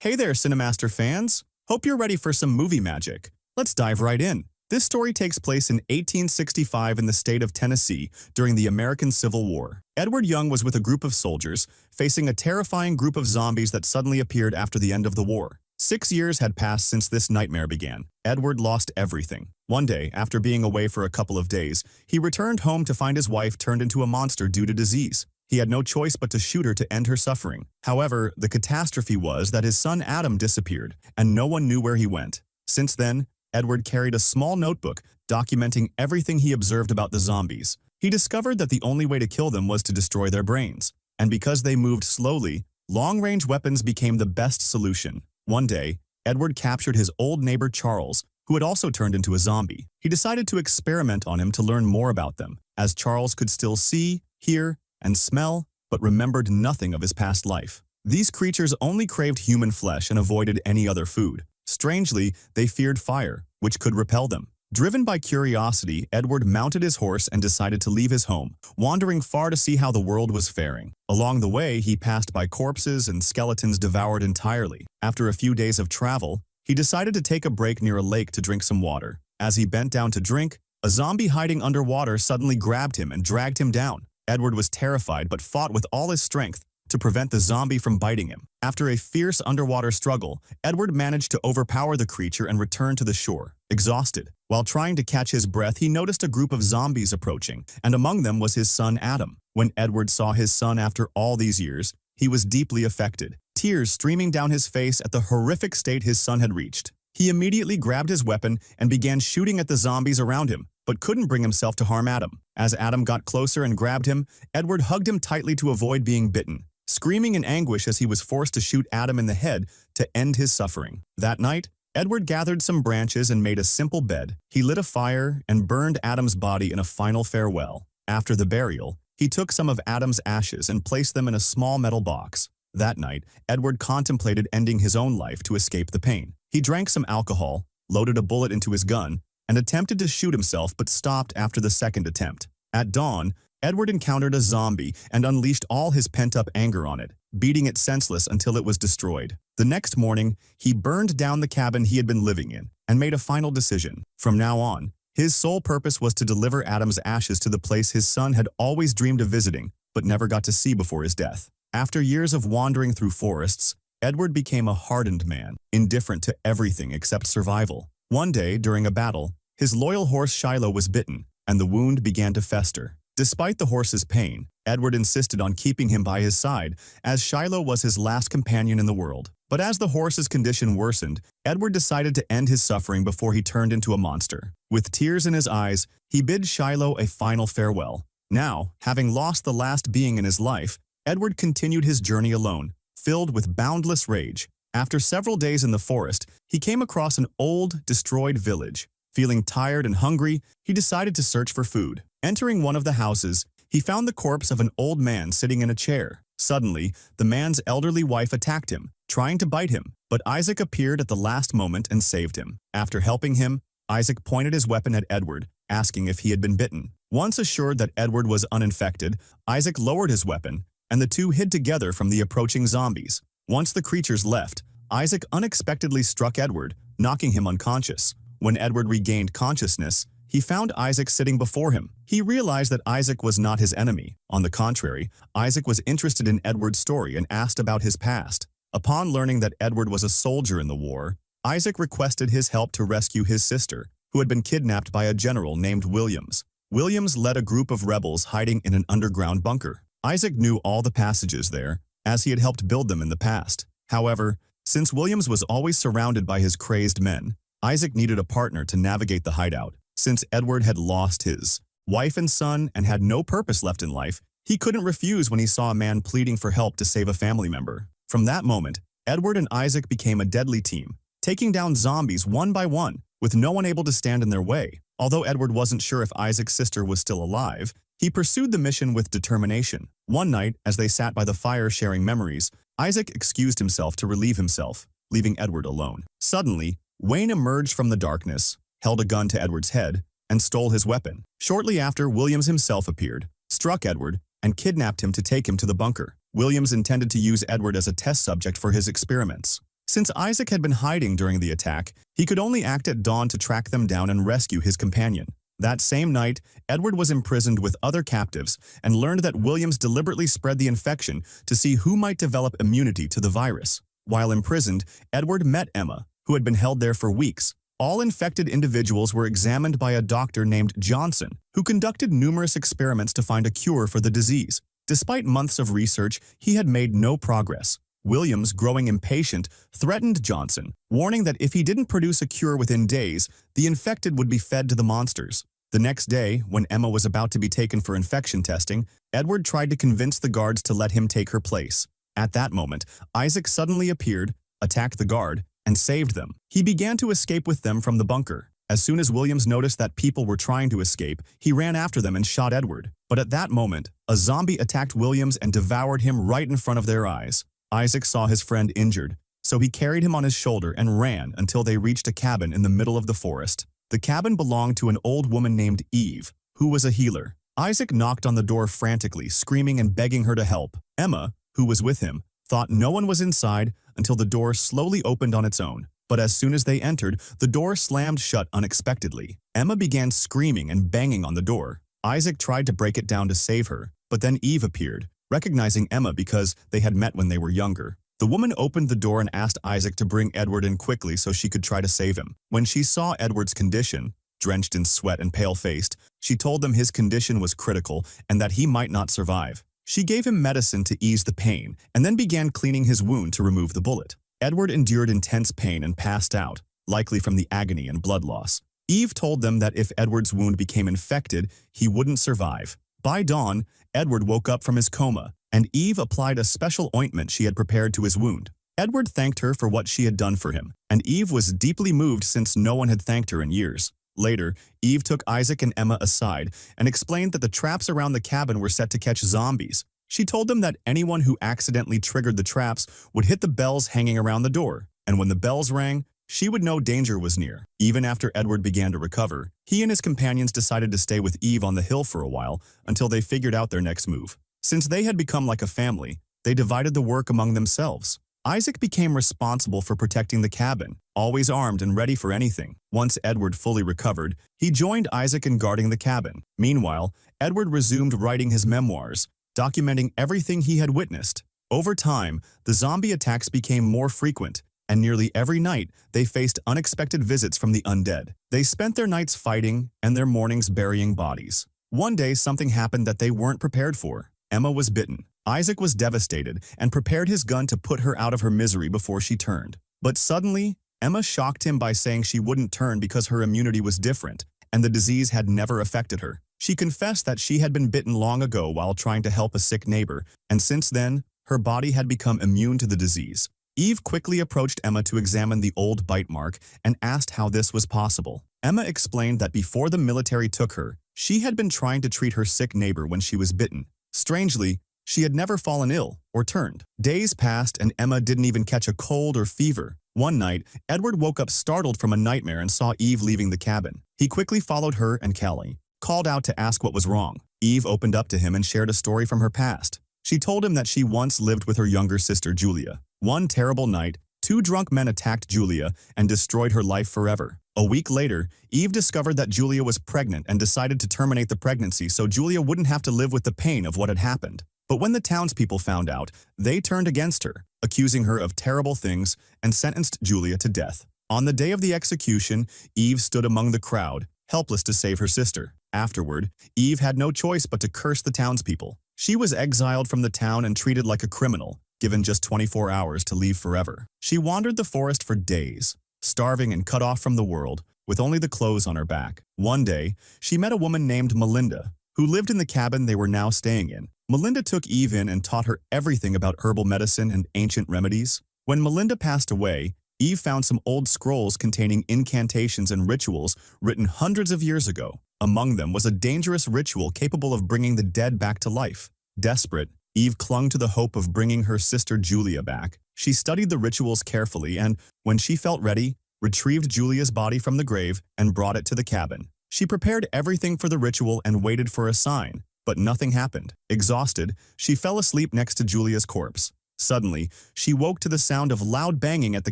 Hey there, CINEMASTER fans! Hope you're ready for some movie magic. Let's dive right in. This story takes place in 1865 in the state of Tennessee during the American Civil War. Edward Young was with a group of soldiers facing a terrifying group of zombies that suddenly appeared after the end of the war. 6 years had passed since this nightmare began. Edward lost everything. One day, after being away for a couple of days, he returned home to find his wife turned into a monster due to disease. He had no choice but to shoot her to end her suffering. However, the catastrophe was that his son Adam disappeared, and no one knew where he went. Since then, Edward carried a small notebook documenting everything he observed about the zombies. He discovered that the only way to kill them was to destroy their brains. And because they moved slowly, long-range weapons became the best solution. One day, Edward captured his old neighbor Charles, who had also turned into a zombie. He decided to experiment on him to learn more about them, as Charles could still see, hear, and smell, but remembered nothing of his past life. These creatures only craved human flesh and avoided any other food. Strangely, they feared fire, which could repel them. Driven by curiosity, Edward mounted his horse and decided to leave his home, wandering far to see how the world was faring. Along the way, he passed by corpses and skeletons devoured entirely. After a few days of travel, he decided to take a break near a lake to drink some water. As he bent down to drink, a zombie hiding underwater suddenly grabbed him and dragged him down. Edward was terrified but fought with all his strength to prevent the zombie from biting him. After a fierce underwater struggle, Edward managed to overpower the creature and return to the shore, exhausted. While trying to catch his breath, he noticed a group of zombies approaching, and among them was his son Adam. When Edward saw his son after all these years, he was deeply affected, tears streaming down his face at the horrific state his son had reached. He immediately grabbed his weapon and began shooting at the zombies around him, but couldn't bring himself to harm Adam. As Adam got closer and grabbed him, Edward hugged him tightly to avoid being bitten, screaming in anguish as he was forced to shoot Adam in the head to end his suffering. That night, Edward gathered some branches and made a simple bed. He lit a fire and burned Adam's body in a final farewell. After the burial, he took some of Adam's ashes and placed them in a small metal box. That night, Edward contemplated ending his own life to escape the pain. He drank some alcohol, loaded a bullet into his gun, and attempted to shoot himself but stopped after the second attempt. At dawn, Edward encountered a zombie and unleashed all his pent-up anger on it, beating it senseless until it was destroyed. The next morning, he burned down the cabin he had been living in and made a final decision. From now on, his sole purpose was to deliver Adam's ashes to the place his son had always dreamed of visiting but never got to see before his death. After years of wandering through forests, Edward became a hardened man, indifferent to everything except survival. One day, during a battle, his loyal horse Shiloh was bitten, and the wound began to fester. Despite the horse's pain, Edward insisted on keeping him by his side, as Shiloh was his last companion in the world. But as the horse's condition worsened, Edward decided to end his suffering before he turned into a monster. With tears in his eyes, he bid Shiloh a final farewell. Now, having lost the last being in his life, Edward continued his journey alone, filled with boundless rage. After several days in the forest, he came across an old, destroyed village. Feeling tired and hungry, he decided to search for food. Entering one of the houses, he found the corpse of an old man sitting in a chair. Suddenly, the man's elderly wife attacked him, trying to bite him, but Isaac appeared at the last moment and saved him. After helping him, Isaac pointed his weapon at Edward, asking if he had been bitten. Once assured that Edward was uninfected, Isaac lowered his weapon, and the two hid together from the approaching zombies. Once the creatures left, Isaac unexpectedly struck Edward, knocking him unconscious. When Edward regained consciousness, he found Isaac sitting before him. He realized that Isaac was not his enemy. On the contrary, Isaac was interested in Edward's story and asked about his past. Upon learning that Edward was a soldier in the war, Isaac requested his help to rescue his sister, who had been kidnapped by a general named Williams. Williams led a group of rebels hiding in an underground bunker. Isaac knew all the passages there, as he had helped build them in the past. However, since Williams was always surrounded by his crazed men, Isaac needed a partner to navigate the hideout. Since Edward had lost his wife and son and had no purpose left in life, he couldn't refuse when he saw a man pleading for help to save a family member. From that moment, Edward and Isaac became a deadly team, taking down zombies one by one, with no one able to stand in their way. Although Edward wasn't sure if Isaac's sister was still alive, he pursued the mission with determination. One night, as they sat by the fire sharing memories, Isaac excused himself to relieve himself, leaving Edward alone. Suddenly, Wayne emerged from the darkness, held a gun to Edward's head, and stole his weapon. Shortly after, Williams himself appeared, struck Edward, and kidnapped him to take him to the bunker. Williams intended to use Edward as a test subject for his experiments. Since Isaac had been hiding during the attack, he could only act at dawn to track them down and rescue his companion. That same night, Edward was imprisoned with other captives and learned that Williams deliberately spread the infection to see who might develop immunity to the virus. While imprisoned, Edward met Emma, who had been held there for weeks. All infected individuals were examined by a doctor named Johnson, who conducted numerous experiments to find a cure for the disease. Despite months of research, he had made no progress. Williams, growing impatient, threatened Johnson, warning that if he didn't produce a cure within days, the infected would be fed to the monsters. The next day, when Emma was about to be taken for infection testing, Edward tried to convince the guards to let him take her place. At that moment, Isaac suddenly appeared, attacked the guard, and saved them. He began to escape with them from the bunker. As soon as Williams noticed that people were trying to escape, he ran after them and shot Edward. But at that moment, a zombie attacked Williams and devoured him right in front of their eyes. Isaac saw his friend injured, so he carried him on his shoulder and ran until they reached a cabin in the middle of the forest. The cabin belonged to an old woman named Eve, who was a healer. Isaac knocked on the door frantically, screaming and begging her to help. Emma, who was with him, thought no one was inside until the door slowly opened on its own. But as soon as they entered, the door slammed shut unexpectedly. Emma began screaming and banging on the door. Isaac tried to break it down to save her, but then Eve appeared, recognizing Emma because they had met when they were younger. The woman opened the door and asked Isaac to bring Edward in quickly so she could try to save him. When she saw Edward's condition, drenched in sweat and pale-faced, she told them his condition was critical and that he might not survive. She gave him medicine to ease the pain and then began cleaning his wound to remove the bullet. Edward endured intense pain and passed out, likely from the agony and blood loss. Eve told them that if Edward's wound became infected, he wouldn't survive. By dawn, Edward woke up from his coma, and Eve applied a special ointment she had prepared to his wound. Edward thanked her for what she had done for him, and Eve was deeply moved since no one had thanked her in years. Later, Eve took Isaac and Emma aside and explained that the traps around the cabin were set to catch zombies. She told them that anyone who accidentally triggered the traps would hit the bells hanging around the door, and when the bells rang, she would know danger was near. Even after Edward began to recover, he and his companions decided to stay with Eve on the hill for a while until they figured out their next move. Since they had become like a family, they divided the work among themselves. Isaac became responsible for protecting the cabin, always armed and ready for anything. Once Edward fully recovered, he joined Isaac in guarding the cabin. Meanwhile, Edward resumed writing his memoirs, documenting everything he had witnessed. Over time, the zombie attacks became more frequent, and nearly every night they faced unexpected visits from the undead. They spent their nights fighting and their mornings burying bodies. One day, something happened that they weren't prepared for. Emma was bitten. Isaac was devastated and prepared his gun to put her out of her misery before she turned. But suddenly, Emma shocked him by saying she wouldn't turn because her immunity was different, and the disease had never affected her. She confessed that she had been bitten long ago while trying to help a sick neighbor, and since then, her body had become immune to the disease. Eve quickly approached Emma to examine the old bite mark and asked how this was possible. Emma explained that before the military took her, she had been trying to treat her sick neighbor when she was bitten. Strangely, she had never fallen ill or turned. Days passed and Emma didn't even catch a cold or fever. One night, Edward woke up startled from a nightmare and saw Eve leaving the cabin. He quickly followed her and Kelly, called out to ask what was wrong. Eve opened up to him and shared a story from her past. She told him that she once lived with her younger sister Julia. One terrible night, two drunk men attacked Julia and destroyed her life forever. A week later, Eve discovered that Julia was pregnant and decided to terminate the pregnancy so Julia wouldn't have to live with the pain of what had happened. But when the townspeople found out, they turned against her, accusing her of terrible things and sentenced Julia to death. On the day of the execution, Eve stood among the crowd, helpless to save her sister. Afterward, Eve had no choice but to curse the townspeople. She was exiled from the town and treated like a criminal, given just 24 hours to leave forever. She wandered the forest for days, starving and cut off from the world, with only the clothes on her back. One day, she met a woman named Melinda, who lived in the cabin they were now staying in. Melinda took Eve in and taught her everything about herbal medicine and ancient remedies. When Melinda passed away, Eve found some old scrolls containing incantations and rituals written hundreds of years ago. Among them was a dangerous ritual capable of bringing the dead back to life. Desperate, Eve clung to the hope of bringing her sister Julia back. She studied the rituals carefully and, when she felt ready, retrieved Julia's body from the grave and brought it to the cabin. She prepared everything for the ritual and waited for a sign, but nothing happened. Exhausted, she fell asleep next to Julia's corpse. Suddenly, she woke to the sound of loud banging at the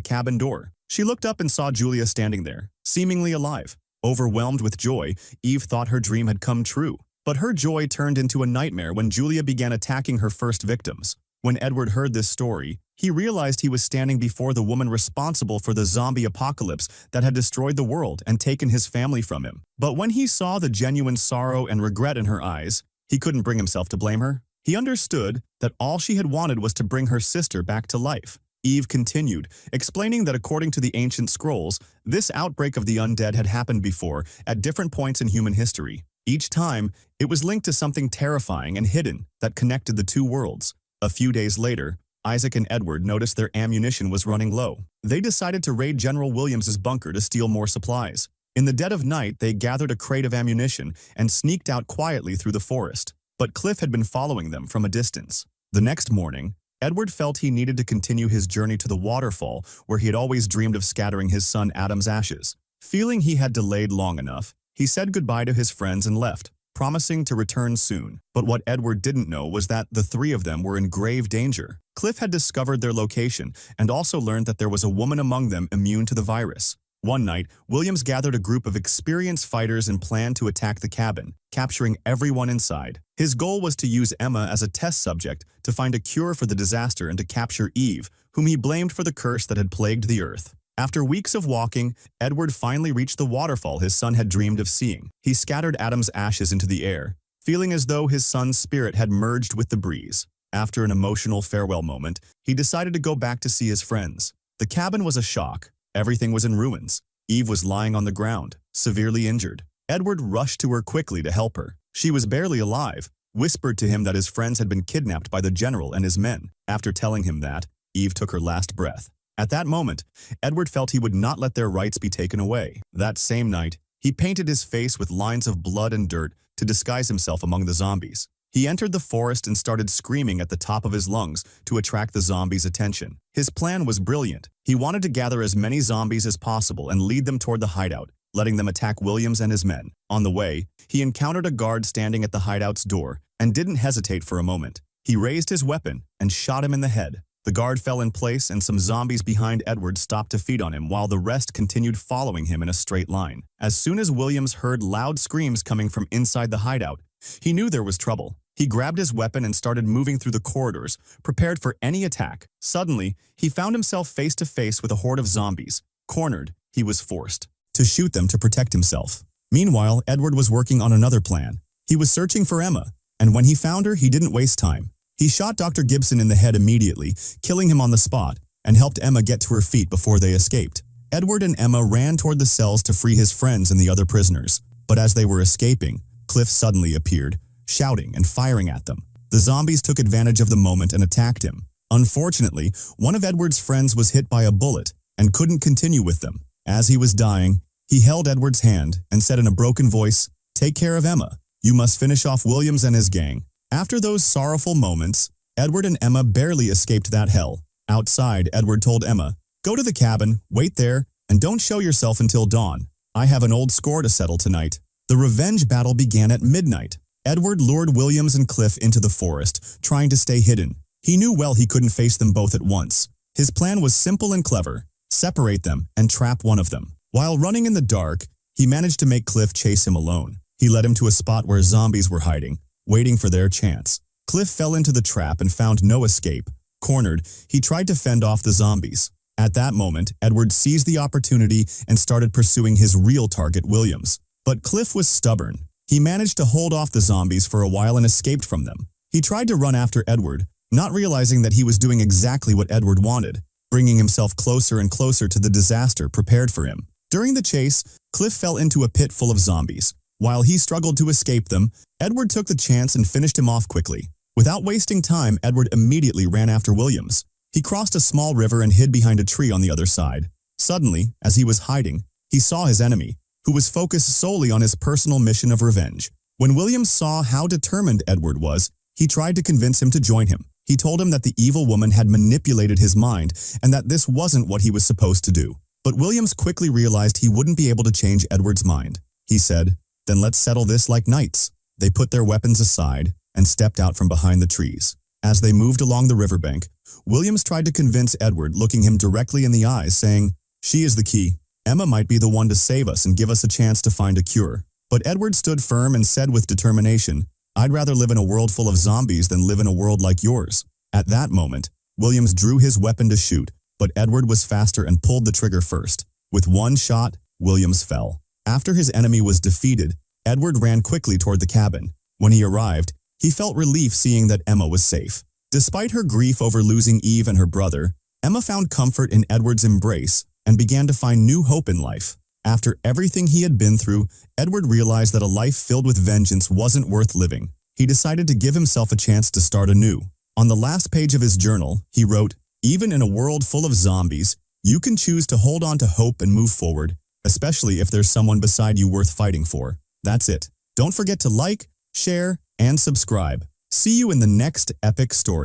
cabin door. She looked up and saw Julia standing there, seemingly alive. Overwhelmed with joy, Eve thought her dream had come true. But her joy turned into a nightmare when Julia began attacking her first victims. When Edward heard this story, he realized he was standing before the woman responsible for the zombie apocalypse that had destroyed the world and taken his family from him. But when he saw the genuine sorrow and regret in her eyes, he couldn't bring himself to blame her. He understood that all she had wanted was to bring her sister back to life. Eve continued, explaining that according to the ancient scrolls, this outbreak of the undead had happened before at different points in human history. Each time, it was linked to something terrifying and hidden that connected the two worlds. A few days later, Isaac and Edward noticed their ammunition was running low. They decided to raid General Williams's bunker to steal more supplies. In the dead of night, they gathered a crate of ammunition and sneaked out quietly through the forest. But Cliff had been following them from a distance. The next morning, Edward felt he needed to continue his journey to the waterfall where he had always dreamed of scattering his son Adam's ashes. Feeling he had delayed long enough, he said goodbye to his friends and left, promising to return soon. But what Edward didn't know was that the three of them were in grave danger. Cliff had discovered their location and also learned that there was a woman among them immune to the virus. One night, Williams gathered a group of experienced fighters and planned to attack the cabin, capturing everyone inside. His goal was to use Emma as a test subject to find a cure for the disaster and to capture Eve, whom he blamed for the curse that had plagued the earth. After weeks of walking, Edward finally reached the waterfall his son had dreamed of seeing. He scattered Adam's ashes into the air, feeling as though his son's spirit had merged with the breeze. After an emotional farewell moment, he decided to go back to see his friends. The cabin was a shock. Everything was in ruins. Eve was lying on the ground, severely injured. Edward rushed to her quickly to help her. She was barely alive, whispered to him that his friends had been kidnapped by the general and his men. After telling him that, Eve took her last breath. At that moment, Edward felt he would not let their rights be taken away. That same night, he painted his face with lines of blood and dirt to disguise himself among the zombies. He entered the forest and started screaming at the top of his lungs to attract the zombies' attention. His plan was brilliant. He wanted to gather as many zombies as possible and lead them toward the hideout, letting them attack Williams and his men. On the way, he encountered a guard standing at the hideout's door and didn't hesitate for a moment. He raised his weapon and shot him in the head. The guard fell in place and some zombies behind Edward stopped to feed on him while the rest continued following him in a straight line. As soon as Williams heard loud screams coming from inside the hideout, he knew there was trouble. He grabbed his weapon and started moving through the corridors, prepared for any attack. Suddenly, he found himself face to face with a horde of zombies. Cornered, he was forced to shoot them to protect himself. Meanwhile, Edward was working on another plan. He was searching for Emma, and when he found her, he didn't waste time. He shot Dr. Gibson in the head immediately, killing him on the spot, and helped Emma get to her feet before they escaped. Edward and Emma ran toward the cells to free his friends and the other prisoners. But as they were escaping, Cliff suddenly appeared, shouting and firing at them. The zombies took advantage of the moment and attacked him. Unfortunately, one of Edward's friends was hit by a bullet and couldn't continue with them. As he was dying, he held Edward's hand and said in a broken voice, "Take care of Emma. You must finish off Williams and his gang." After those sorrowful moments, Edward and Emma barely escaped that hell. Outside, Edward told Emma, "Go to the cabin, wait there, and don't show yourself until dawn. I have an old score to settle tonight." The revenge battle began at midnight. Edward lured Williams and Cliff into the forest, trying to stay hidden. He knew well he couldn't face them both at once. His plan was simple and clever: separate them and trap one of them. While running in the dark, he managed to make Cliff chase him alone. He led him to a spot where zombies were hiding, waiting for their chance. Cliff fell into the trap and found no escape. Cornered, he tried to fend off the zombies. At that moment, Edward seized the opportunity and started pursuing his real target, Williams. But Cliff was stubborn. He managed to hold off the zombies for a while and escaped from them. He tried to run after Edward, not realizing that he was doing exactly what Edward wanted, bringing himself closer and closer to the disaster prepared for him. During the chase, Cliff fell into a pit full of zombies. While he struggled to escape them, Edward took the chance and finished him off quickly. Without wasting time, Edward immediately ran after Williams. He crossed a small river and hid behind a tree on the other side. Suddenly, as he was hiding, he saw his enemy, who was focused solely on his personal mission of revenge. When Williams saw how determined Edward was, he tried to convince him to join him. He told him that the evil woman had manipulated his mind and that this wasn't what he was supposed to do. But Williams quickly realized he wouldn't be able to change Edward's mind. He said, "Then let's settle this like knights." They put their weapons aside and stepped out from behind the trees. As they moved along the riverbank, Williams tried to convince Edward, looking him directly in the eyes, saying, "She is the key. Emma might be the one to save us and give us a chance to find a cure." But Edward stood firm and said with determination, "I'd rather live in a world full of zombies than live in a world like yours." At that moment, Williams drew his weapon to shoot, but Edward was faster and pulled the trigger first. With one shot, Williams fell. After his enemy was defeated, Edward ran quickly toward the cabin. When he arrived, he felt relief seeing that Emma was safe. Despite her grief over losing Eve and her brother, Emma found comfort in Edward's embrace and began to find new hope in life. After everything he had been through, Edward realized that a life filled with vengeance wasn't worth living. He decided to give himself a chance to start anew. On the last page of his journal, he wrote, "Even in a world full of zombies, you can choose to hold on to hope and move forward, especially if there's someone beside you worth fighting for." That's it. Don't forget to like, share, and subscribe. See you in the next epic story.